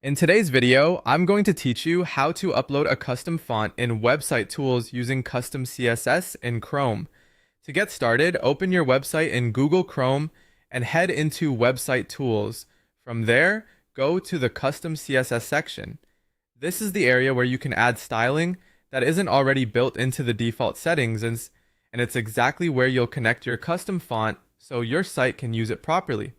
In today's video, I'm going to teach you how to upload a custom font in Website Tools using custom CSS in Chrome. To get started, open your website in Google Chrome and head into Website Tools. From there, go to the Custom CSS section. This is the area where you can add styling that isn't already built into the default settings, and it's exactly where you'll connect your custom font so your site can use it properly.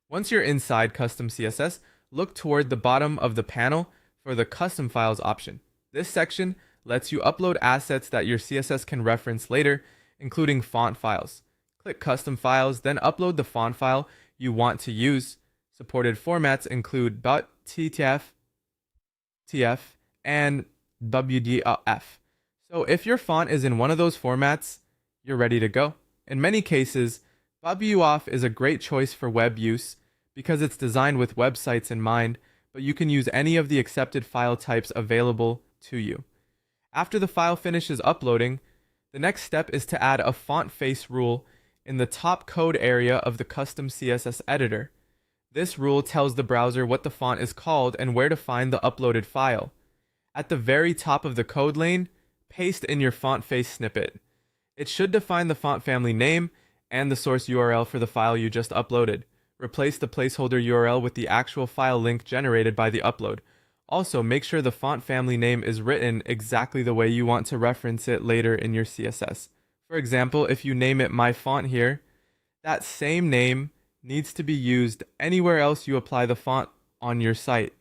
Once you're inside Custom CSS, look toward the bottom of the panel for the Custom Files option. This section lets you upload assets that your CSS can reference later, including font files. Click Custom Files, then upload the font file you want to use. Supported formats include .ttf, .tf, and WDF. So if your font is in one of those formats, you're ready to go. In many cases, WDF is a great choice for web use because it's designed with websites in mind, but you can use any of the accepted file types available to you. After the file finishes uploading, the next step is to add a font face rule in the top code area of the custom CSS editor. This rule tells the browser what the font is called and where to find the uploaded file. At the very top of the code lane, paste in your font face snippet. It should define the font family name and the source URL for the file you just uploaded. Replace the placeholder URL with the actual file link generated by the upload. Also, make sure the font family name is written exactly the way you want to reference it later in your CSS. For example, if you name it My Font here, that same name needs to be used anywhere else you apply the font on your site.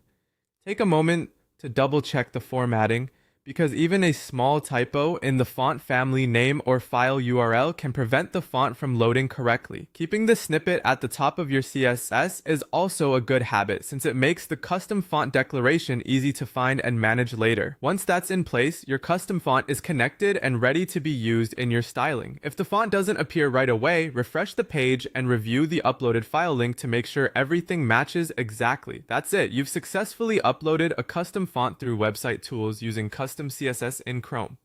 Take a moment to double check the formatting, because even a small typo in the font family name or file URL can prevent the font from loading correctly. Keeping the snippet at the top of your CSS is also a good habit, since it makes the custom font declaration easy to find and manage later. Once that's in place, your custom font is connected and ready to be used in your styling. If the font doesn't appear right away, refresh the page and review the uploaded file link to make sure everything matches exactly. That's it. You've successfully uploaded a custom font through Website Tools using custom CSS in Chrome.